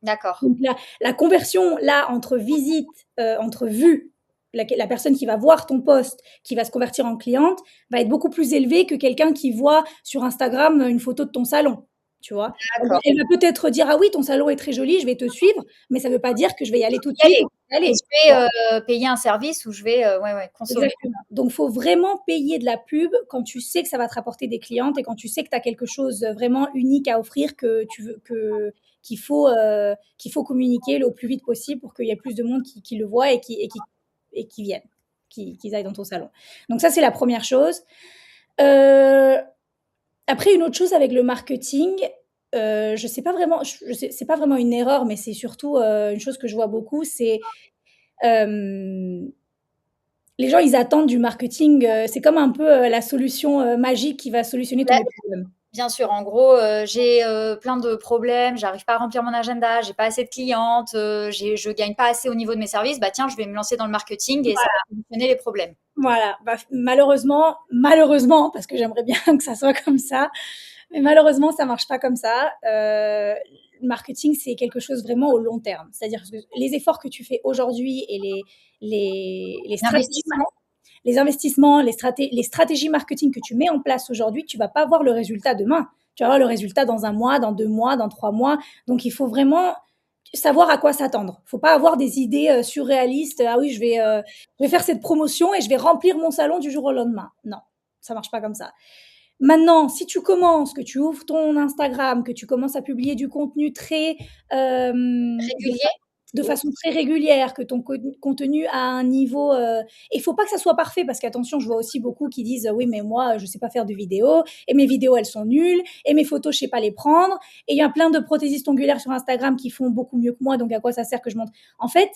[SPEAKER 2] D'accord.
[SPEAKER 1] Donc la conversion là entre visite, entre vue la personne qui va voir ton post, qui va se convertir en cliente, va être beaucoup plus élevée que quelqu'un qui voit sur Instagram une photo de ton salon, tu vois?
[SPEAKER 2] D'accord.
[SPEAKER 1] Elle va peut-être dire: «Ah oui, ton salon est très joli, je vais te suivre», mais ça veut pas dire que je vais y aller tout de
[SPEAKER 2] Y
[SPEAKER 1] suite
[SPEAKER 2] aller
[SPEAKER 1] ou que je vais y
[SPEAKER 2] et
[SPEAKER 1] aller.
[SPEAKER 2] je vais, payer un service ou je vais, ouais, consommer.
[SPEAKER 1] Exactement. Donc, faut vraiment payer de la pub quand tu sais que ça va te rapporter des clientes et quand tu sais que tu as quelque chose vraiment unique à offrir que tu veux qu'il faut communiquer le plus vite possible pour qu'il y ait plus de monde qui le voit et qui viennent, qu'ils aillent dans ton salon. Donc ça, c'est la première chose. Heu, Après une autre chose avec le marketing, je sais pas vraiment, je sais c'est pas vraiment une erreur, mais c'est surtout, une chose que je vois beaucoup, c'est, hem les gens, ils attendent du marketing, c'est comme un peu, la solution, magique qui va solutionner tous
[SPEAKER 2] Bah,
[SPEAKER 1] les problèmes.
[SPEAKER 2] bien sûr, en gros, j'ai, plein de problèmes, j'arrive pas à remplir mon agenda, j'ai pas assez de clientes, je gagne pas assez au niveau de mes services. Bah, tiens, je vais me lancer dans le marketing et ça va solutionner les problèmes.
[SPEAKER 1] Voilà, bah, malheureusement, parce que j'aimerais bien que ça soit comme ça, mais malheureusement, ça marche pas comme ça. Le marketing, c'est quelque chose vraiment au long terme. C'est-à-dire que les efforts que tu fais aujourd'hui et les stratégies
[SPEAKER 2] L'investissement,
[SPEAKER 1] les investissements, les stratégies marketing que tu mets en place aujourd'hui, tu vas pas voir le résultat demain. Tu vas voir le résultat dans 1 mois, dans 2 mois, dans 3 mois. Donc, il faut vraiment savoir à quoi s'attendre. Il faut pas avoir des idées surréalistes. Ah oui, je vais faire cette promotion et je vais remplir mon salon du jour au lendemain. Non, ça marche pas comme ça. Maintenant, si tu commences, que tu ouvres ton Instagram, que tu commences à publier du contenu très
[SPEAKER 2] régulier.
[SPEAKER 1] de façon très régulière, que ton contenu a un niveau. Il faut pas que ça soit parfait parce qu'attention, je vois aussi beaucoup qui disent oui, mais moi, je sais pas faire de vidéos et mes vidéos, elles sont nulles et mes photos, je sais pas les prendre. Et il y a plein de prothésistes ongulaires sur Instagram qui font beaucoup mieux que moi, donc à quoi ça sert que je monte? En fait,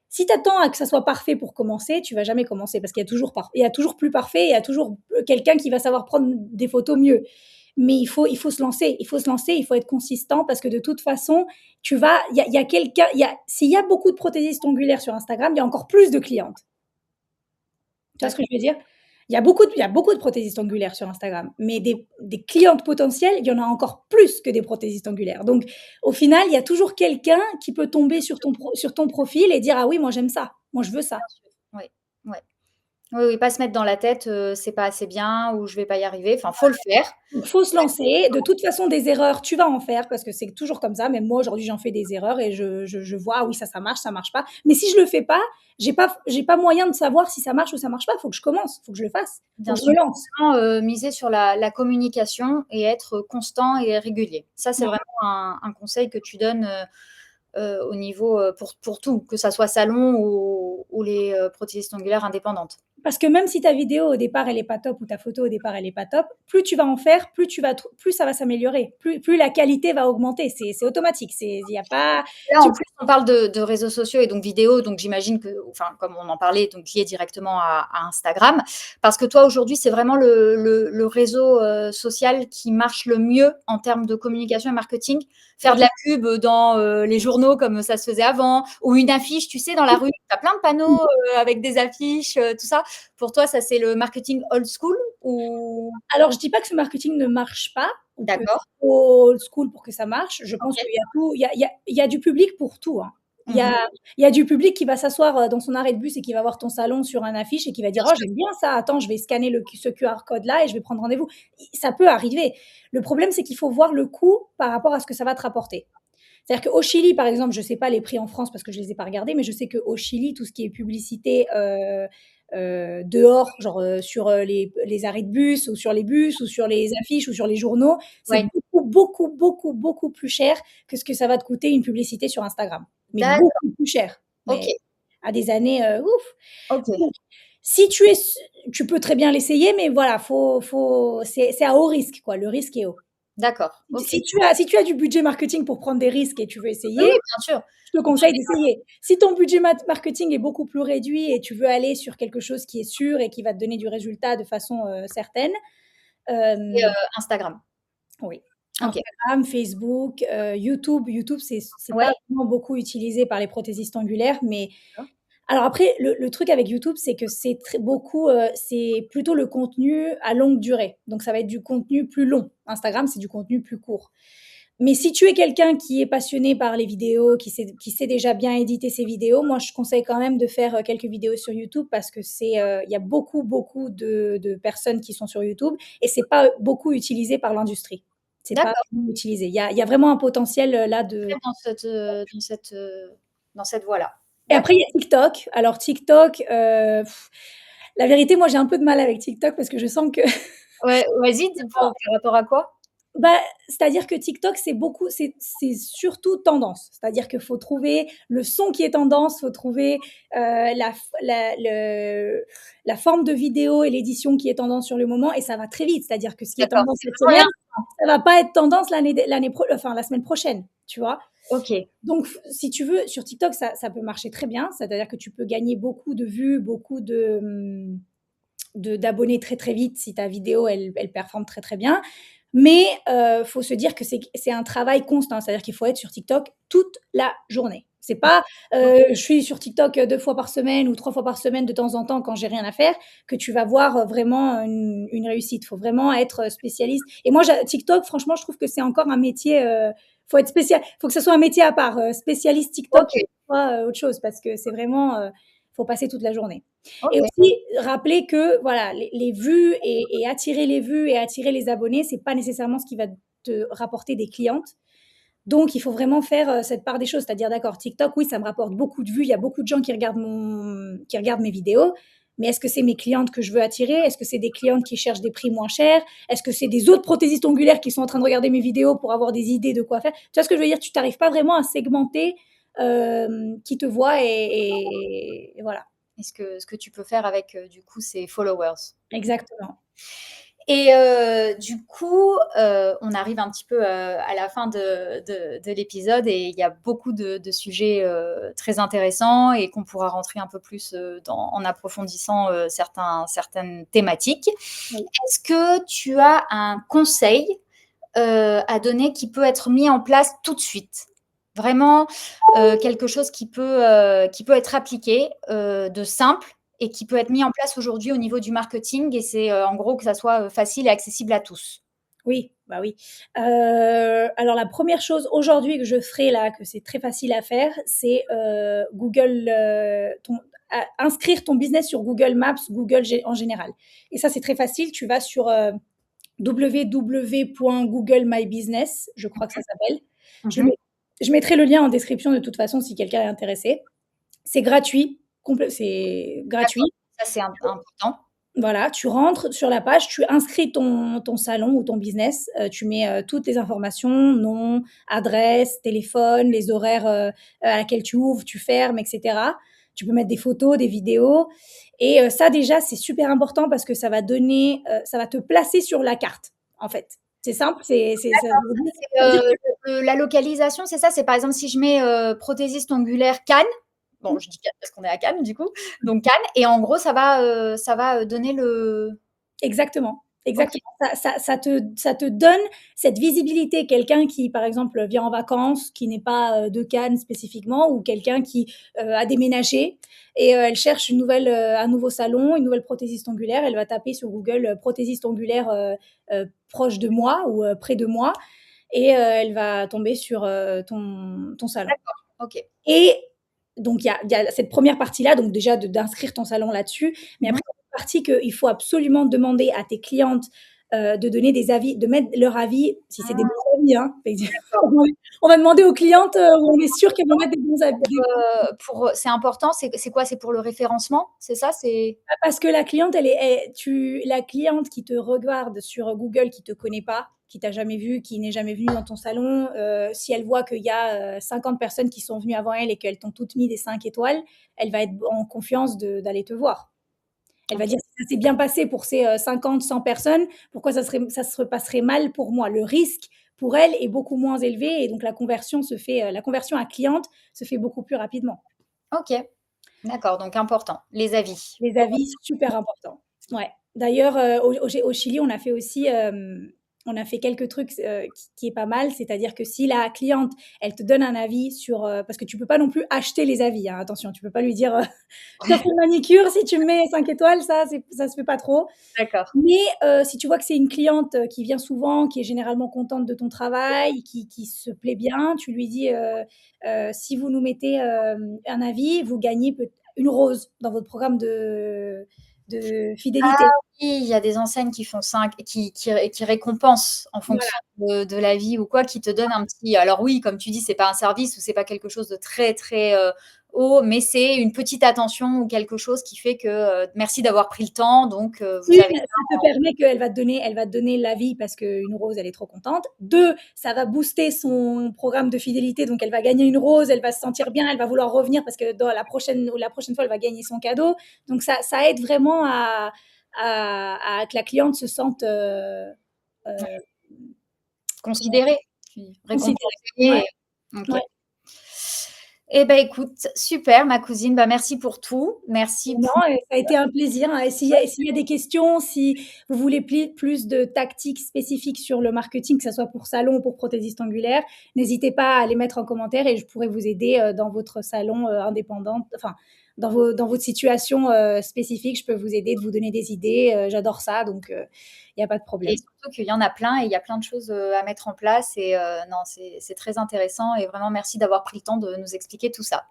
[SPEAKER 1] si tu attends à que ça soit parfait pour commencer, tu vas jamais commencer parce qu'il y a il y a toujours plus parfait, il y a toujours quelqu'un qui va savoir prendre des photos mieux. Mais il faut se lancer, il faut se lancer, il faut être consistant parce que de toute façon, il y a quelqu'un, s'il y a beaucoup de prothésistes ongulaires sur Instagram, il y a encore plus de clientes. Tu vois ce que je veux dire? Il y a beaucoup de prothésistes ongulaires sur Instagram, mais des clientes potentielles, il y en a encore plus que des prothésistes ongulaires. Donc, au final, il y a toujours quelqu'un qui peut tomber sur ton profil et dire: «Ah oui, moi j'aime ça, moi je veux ça».
[SPEAKER 2] Bien sûr. Oui, ouais. Oui, oui, pas se mettre dans la tête, c'est pas assez bien ou je vais pas y arriver. Enfin, faut le faire.
[SPEAKER 1] Donc, faut se lancer. De toute façon, des erreurs, tu vas en faire parce que c'est toujours comme ça. Même moi, aujourd'hui, j'en fais des erreurs et je vois, ah oui, ça marche pas. Mais si je le fais pas, j'ai pas moyen de savoir si ça marche ou ça marche pas. Faut que je commence, faut que je le fasse, faut
[SPEAKER 2] Bien
[SPEAKER 1] que je me
[SPEAKER 2] sûr.
[SPEAKER 1] lance.
[SPEAKER 2] Vraiment, miser sur la communication et être constant et régulier. Ça, c'est
[SPEAKER 1] Ouais.
[SPEAKER 2] vraiment un conseil que tu donnes, au niveau, pour tout, que ça soit salon ou les, prothésistes ongulaires indépendantes.
[SPEAKER 1] Parce que même si ta vidéo au départ elle est pas top ou ta photo au départ elle est pas top, plus tu vas en faire, plus ça va s'améliorer, plus la qualité va augmenter. C'est automatique. Il y a pas.
[SPEAKER 2] Là,
[SPEAKER 1] Tu,
[SPEAKER 2] en plus, on parle de réseaux sociaux et donc vidéos, donc j'imagine que, enfin, comme on en parlait, donc lié directement à Instagram. Parce que toi, aujourd'hui, c'est vraiment le réseau social qui marche le mieux en termes de communication et marketing. Faire de la pub dans les journaux comme ça se faisait avant, ou une affiche, tu sais, dans la rue, tu as plein de panneaux avec des affiches, tout ça. Pour toi, ça, c'est le marketing old school ou...
[SPEAKER 1] Alors, je dis pas que ce marketing ne marche pas ou que
[SPEAKER 2] D'accord.
[SPEAKER 1] faut old school pour que ça marche. Je pense
[SPEAKER 2] Ok.
[SPEAKER 1] qu'il y a tout, il y a du public pour tout, hein. Il y a,
[SPEAKER 2] Mhm.
[SPEAKER 1] il y a du public qui va s'asseoir dans son arrêt de bus et qui va voir ton salon sur un affiche et qui va dire:
[SPEAKER 2] Bien
[SPEAKER 1] «Oh,
[SPEAKER 2] sûr.
[SPEAKER 1] j'aime bien ça. Attends, je vais scanner ce QR code-là et je vais prendre rendez-vous». Ça peut arriver. Le problème, c'est qu'il faut voir le coût par rapport à ce que ça va te rapporter. C'est-à-dire qu'au Chili, par exemple, je ne sais pas les prix en France parce que je ne les ai pas regardés, mais je sais qu'au Chili, tout ce qui est publicité dehors, genre sur les arrêts de bus ou sur les bus ou sur les affiches ou sur les journaux, c'est
[SPEAKER 2] Ouais.
[SPEAKER 1] beaucoup, beaucoup, beaucoup, beaucoup plus cher que ce que ça va te coûter une publicité sur Instagram. Mais
[SPEAKER 2] D'accord.
[SPEAKER 1] beaucoup plus cher.
[SPEAKER 2] Ok.
[SPEAKER 1] Mais à des années, ouf.
[SPEAKER 2] Ok.
[SPEAKER 1] Donc, si tu peux très bien l'essayer, mais voilà, c'est à haut risque, quoi. Le risque est haut.
[SPEAKER 2] D'accord. Ok.
[SPEAKER 1] Si tu as du budget marketing pour prendre des risques et tu veux
[SPEAKER 2] Oui, oui,
[SPEAKER 1] essayer,
[SPEAKER 2] bien sûr.
[SPEAKER 1] je te conseille d'essayer. Si ton budget marketing est beaucoup plus réduit et tu veux aller sur quelque chose qui est sûr et qui va te donner du résultat de façon certaine,
[SPEAKER 2] Et
[SPEAKER 1] euh,
[SPEAKER 2] Instagram.
[SPEAKER 1] oui.
[SPEAKER 2] OK.
[SPEAKER 1] Instagram, Facebook, YouTube. YouTube, c'est pas
[SPEAKER 2] Ouais.
[SPEAKER 1] vraiment beaucoup utilisé par les prothésistes angulaires, mais
[SPEAKER 2] D'accord.
[SPEAKER 1] alors après, le truc avec YouTube, c'est que c'est très beaucoup, c'est plutôt le contenu à longue durée. Donc ça va être du contenu plus long. Instagram, c'est du contenu plus court. Mais si tu es quelqu'un qui est passionné par les vidéos, qui sait déjà bien éditer ses vidéos, moi, je conseille quand même de faire quelques vidéos sur YouTube parce que il y a beaucoup, beaucoup de personnes qui sont sur YouTube et c'est pas beaucoup utilisé par l'industrie. C'est pas
[SPEAKER 2] D'accord,
[SPEAKER 1] utilisé. Il y a vraiment un potentiel là
[SPEAKER 2] très
[SPEAKER 1] de.
[SPEAKER 2] dans cette voie-là.
[SPEAKER 1] Et
[SPEAKER 2] D'accord.
[SPEAKER 1] après, il y a TikTok. Alors, TikTok, la vérité, moi, j'ai un peu de mal avec TikTok parce que je sens que.
[SPEAKER 2] Ouais, vas-y, dis pour par rapport à quoi?
[SPEAKER 1] Bah, c'est-à-dire que TikTok, c'est surtout tendance. C'est-à-dire qu'il faut trouver le son qui est tendance, faut trouver la forme de vidéo et l'édition qui est tendance sur le moment, et ça va très vite. C'est-à-dire que ce qui est
[SPEAKER 2] D'accord,
[SPEAKER 1] tendance
[SPEAKER 2] c'est
[SPEAKER 1] cette
[SPEAKER 2] vraiment
[SPEAKER 1] semaine, ça va pas être tendance enfin la semaine prochaine, tu vois.
[SPEAKER 2] OK.
[SPEAKER 1] Donc, si tu veux, sur TikTok, ça peut marcher très bien. C'est-à-dire que tu peux gagner beaucoup de vues, beaucoup d'abonnés très très vite si ta vidéo elle performe très très bien. Mais faut se dire que c'est un travail constant, c'est-à-dire qu'il faut être sur TikTok toute la journée. C'est pas je suis sur TikTok 2 fois par semaine ou 3 fois par semaine de temps en temps quand j'ai rien à faire que tu vas voir vraiment une réussite. Il faut vraiment être spécialiste. Et moi, TikTok, franchement, je trouve que c'est encore un métier. Faut être spécial. Faut que ce soit un métier à part. Spécialiste TikTok,
[SPEAKER 2] OK,
[SPEAKER 1] pas autre chose parce que c'est vraiment. Faut passer toute la journée. Et
[SPEAKER 2] OK.
[SPEAKER 1] aussi rappeler que voilà, les vues et attirer les vues et attirer les abonnés, c'est pas nécessairement ce qui va te rapporter des clientes. Donc, il faut vraiment faire cette part des choses, c'est-à-dire d'accord, TikTok, oui, ça me rapporte beaucoup de vues, il y a beaucoup de gens qui regardent mes vidéos, mais est-ce que c'est mes clientes que je veux attirer? Est-ce que c'est des clientes qui cherchent des prix moins chers? Est-ce que c'est des autres prothésistes ongulaires qui sont en train de regarder mes vidéos pour avoir des idées de quoi faire? Tu vois ce que je veux dire? Tu n'arrives pas vraiment à segmenter qui te voit et voilà.
[SPEAKER 2] Et ce que tu peux faire avec, du coup, ces followers.
[SPEAKER 1] Exactement.
[SPEAKER 2] Et du coup, on arrive un petit peu, à la fin de l'épisode et il y a beaucoup de sujets, très intéressants et qu'on pourra rentrer un peu plus, en approfondissant, certaines thématiques.
[SPEAKER 1] Oui.
[SPEAKER 2] Est-ce que tu as un conseil, à donner qui peut être mis en place tout de suite? Vraiment, quelque chose qui peut être appliqué, de simple et qui peut être mis en place aujourd'hui au niveau du marketing et c'est, en gros que ça soit, facile et accessible à tous.
[SPEAKER 1] Oui, bah oui. Alors la première chose aujourd'hui que je ferai là, que c'est très facile à faire, c'est, Google, inscrire ton business sur Google Maps, Google en général. Et ça, c'est très facile. Tu vas sur, www.googlemybusiness, je crois que ça s'appelle. Je le
[SPEAKER 2] Mmh.
[SPEAKER 1] mets je mettrai le lien en description de toute façon si quelqu'un est intéressé. C'est gratuit, c'est
[SPEAKER 2] D'accord,
[SPEAKER 1] gratuit.
[SPEAKER 2] ça c'est important.
[SPEAKER 1] Voilà, tu rentres sur la page, tu inscris ton salon ou ton business, tu mets, toutes les informations, nom, adresse, téléphone, les horaires, à laquelle tu ouvres, tu fermes et cetera. Tu peux mettre des photos, des vidéos et ça déjà, c'est super important parce que ça va te placer sur la carte, en fait. C'est simple, c'est ça
[SPEAKER 2] D'accord,
[SPEAKER 1] veut dire
[SPEAKER 2] c'est,
[SPEAKER 1] ça veut dire que
[SPEAKER 2] la localisation, c'est ça? C'est par exemple si je mets, prothésiste ongulaire Cannes, bon je dis Cannes parce qu'on est à Cannes du coup, donc Cannes et en gros ça va, donner le
[SPEAKER 1] exactement,
[SPEAKER 2] OK,
[SPEAKER 1] exactement. Ça te donne cette visibilité. Quelqu'un qui, par exemple, vient en vacances, qui n'est pas, de Cannes spécifiquement ou quelqu'un qui, a déménagé et elle cherche un nouveau salon, une nouvelle prothésiste ongulaire. Elle va taper sur Google, prothésiste ongulaire, proche de moi ou, près de moi et elle va tomber sur, ton salon.
[SPEAKER 2] d'accord, OK.
[SPEAKER 1] Et donc il y a cette première partie-là, donc déjà d'inscrire ton salon là-dessus, mais
[SPEAKER 2] Mmh.
[SPEAKER 1] après il y a une partie qu'il faut absolument demander à tes clientes, de donner des avis, de mettre leur avis, si c'est des
[SPEAKER 2] Ah,
[SPEAKER 1] bons avis, hein.
[SPEAKER 2] d'accord.
[SPEAKER 1] On va demander aux clientes, où on est sûr qu'elles vont mettre des bons avis.
[SPEAKER 2] C'est important, c'est quoi? C'est pour le référencement? C'est ça? C'est
[SPEAKER 1] Parce que la cliente, la cliente qui te regarde sur Google, qui te connaît pas, qui t'a jamais vu, qui n'est jamais venue dans ton salon, si elle voit qu'il y a 50 personnes qui sont venues avant elle et qu'elles t'ont toutes mis des 5 étoiles, elle va être en confiance d'aller te voir. Elle va
[SPEAKER 2] OK,
[SPEAKER 1] dire: «Si ça s'est bien passé pour ces, 50, 100 personnes, pourquoi ça se passerait mal pour moi?» Le risque pour elle est beaucoup moins élevé et donc la conversion à cliente se fait beaucoup plus rapidement.
[SPEAKER 2] OK, d'accord, donc important, les avis.
[SPEAKER 1] Les avis, super important. Ouais. D'ailleurs, au Chili, on a fait aussi, on a fait quelques trucs qui est pas mal, c'est-à-dire que si la cliente, elle te donne un avis sur, parce que tu peux pas non plus acheter les avis, hein, attention, tu peux pas lui dire, je t'offre une manicure si tu me mets 5 étoiles, ça se fait pas trop.
[SPEAKER 2] D'accord.
[SPEAKER 1] Mais si tu vois que c'est une cliente qui vient souvent, qui est généralement contente de ton travail, qui se plaît bien, tu lui dis si vous nous mettez un avis, vous gagnez une rose dans votre programme de
[SPEAKER 2] Ah
[SPEAKER 1] fidélité.
[SPEAKER 2] oui, il y a des enseignes qui font ça, qui récompensent en
[SPEAKER 1] Voilà.
[SPEAKER 2] fonction de la vie ou quoi, qui te donnent un petit. Alors oui, comme tu dis, c'est pas un service ou c'est pas quelque chose de très très haut, mais c'est une petite attention ou quelque chose qui fait que merci d'avoir pris le temps, donc vous
[SPEAKER 1] Une,
[SPEAKER 2] avez.
[SPEAKER 1] ça te permet qu'elle va te donner l'avis parce qu'une rose, elle est trop contente. Deux, ça va booster son programme de fidélité, donc elle va gagner une rose, elle va se sentir bien, elle va vouloir revenir parce que dans la prochaine fois, elle va gagner son cadeau. Donc ça aide vraiment à que la cliente se sente
[SPEAKER 2] Ouais.
[SPEAKER 1] comment
[SPEAKER 2] Considéré,
[SPEAKER 1] considérée.
[SPEAKER 2] récompensé.
[SPEAKER 1] Ouais,
[SPEAKER 2] Ok.
[SPEAKER 1] ouais.
[SPEAKER 2] Eh ben écoute, super ma cousine, bah merci pour tout, merci
[SPEAKER 1] Non,
[SPEAKER 2] pour.
[SPEAKER 1] et ça a été un plaisir, hein. Et s'il y a des questions, si vous voulez plus de tactiques spécifiques sur le marketing, que ce soit pour salon ou pour prothésiste angulaire, n'hésitez pas à les mettre en commentaire et je pourrais vous aider dans votre salon indépendant, enfin, dans votre situation spécifique, je peux vous aider, de vous donner des idées. J'adore ça, donc il n'y a pas de
[SPEAKER 2] Et
[SPEAKER 1] problème.
[SPEAKER 2] surtout qu'il y en a plein et il y a plein de choses à mettre en place. Et non, c'est très intéressant. Et vraiment, merci d'avoir pris le temps de nous expliquer tout ça.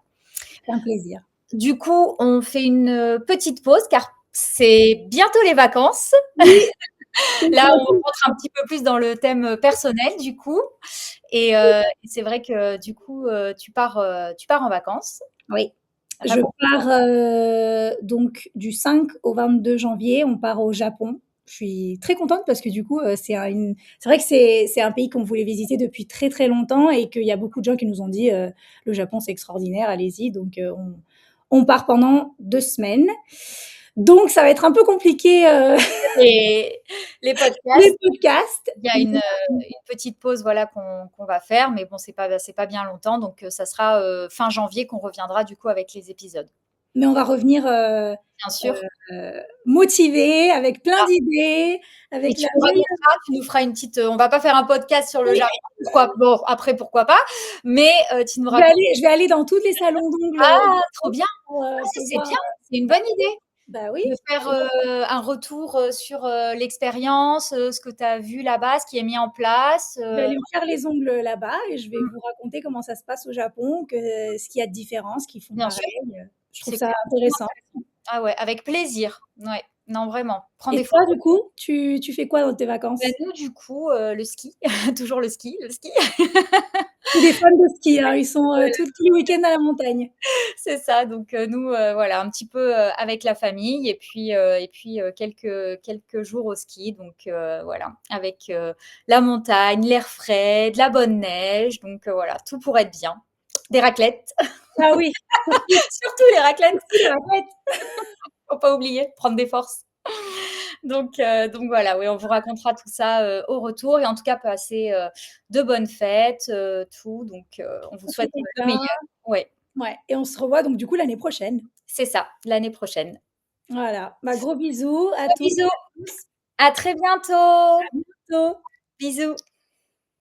[SPEAKER 1] C'est un plaisir.
[SPEAKER 2] Du coup, on fait une petite pause car c'est bientôt les vacances.
[SPEAKER 1] Oui,
[SPEAKER 2] Là, on rentre un petit peu plus dans le thème personnel, du coup. Et c'est vrai que, du coup, tu pars en vacances.
[SPEAKER 1] oui. Je
[SPEAKER 2] Raconte.
[SPEAKER 1] pars donc du 5 au 22 janvier, on part au Japon. Je suis très contente parce que du coup, c'est vrai que c'est un pays qu'on voulait visiter depuis très très longtemps et qu'il y a beaucoup de gens qui nous ont dit le Japon c'est extraordinaire, allez-y. Donc on part pendant 2 semaines. Donc ça va être un peu compliqué
[SPEAKER 2] Les, les
[SPEAKER 1] les
[SPEAKER 2] podcasts.
[SPEAKER 1] podcasts.
[SPEAKER 2] Il y a une petite pause voilà, qu'on va faire, mais bon, c'est pas bien longtemps. Donc, ça sera fin janvier qu'on reviendra du coup avec les épisodes.
[SPEAKER 1] Mais on va revenir
[SPEAKER 2] Bien sûr.
[SPEAKER 1] motivés, avec plein d'idées,
[SPEAKER 2] Et
[SPEAKER 1] avec
[SPEAKER 2] tu
[SPEAKER 1] la
[SPEAKER 2] nous
[SPEAKER 1] meilleure.
[SPEAKER 2] raconteras, tu nous feras une petite. On va pas faire un podcast sur le
[SPEAKER 1] Oui,
[SPEAKER 2] Japon. Bon, après, pourquoi pas. Mais tu nous racontes.
[SPEAKER 1] je vais aller dans tous les salons d'ongles
[SPEAKER 2] Ah, trop bien. Ah, ça,
[SPEAKER 1] pour
[SPEAKER 2] c'est
[SPEAKER 1] voir.
[SPEAKER 2] bien. C'est une bonne idée
[SPEAKER 1] Bah oui,
[SPEAKER 2] de faire un retour sur l'expérience, ce que tu as vu là-bas, ce qui est mis en place.
[SPEAKER 1] je vais aller me faire les ongles là-bas et je vais vous raconter comment ça se passe au Japon, ce qu'il y a de différent, ce qu'ils font
[SPEAKER 2] Bien sûr,
[SPEAKER 1] pareil. Je trouve
[SPEAKER 2] c'est
[SPEAKER 1] ça
[SPEAKER 2] clair.
[SPEAKER 1] intéressant.
[SPEAKER 2] Ah ouais, avec plaisir. Ouais, non, vraiment. Prends
[SPEAKER 1] Et
[SPEAKER 2] des
[SPEAKER 1] toi,
[SPEAKER 2] photos.
[SPEAKER 1] du coup, tu fais quoi dans tes
[SPEAKER 2] Bah,
[SPEAKER 1] vacances?
[SPEAKER 2] nous, du coup, le ski, toujours le ski, le ski.
[SPEAKER 1] C'est des fans de ski, hein, ils sont tous les week-ends à la montagne.
[SPEAKER 2] C'est ça, donc nous, voilà, un petit peu avec la famille et puis quelques jours au ski, donc voilà, avec la montagne, l'air frais, de la bonne neige, donc voilà, tout pour être bien. Des raclettes,
[SPEAKER 1] Ah oui,
[SPEAKER 2] surtout les raclettes,
[SPEAKER 1] surtout les raclettes.
[SPEAKER 2] faut pas oublier, prendre des forces. Donc voilà, oui, on vous racontera tout ça au retour et en tout cas passer de bonnes fêtes, tout. Donc on vous souhaite
[SPEAKER 1] Profitez
[SPEAKER 2] le
[SPEAKER 1] bien.
[SPEAKER 2] meilleur. Ouais,
[SPEAKER 1] Ouais, et on se revoit donc du coup l'année prochaine.
[SPEAKER 2] c'est ça, l'année prochaine.
[SPEAKER 1] Voilà. Bah, gros bisous à
[SPEAKER 2] Gros
[SPEAKER 1] toutes
[SPEAKER 2] bisous,
[SPEAKER 1] et à tous.
[SPEAKER 2] à très bientôt.
[SPEAKER 1] À bientôt.
[SPEAKER 2] Bisous.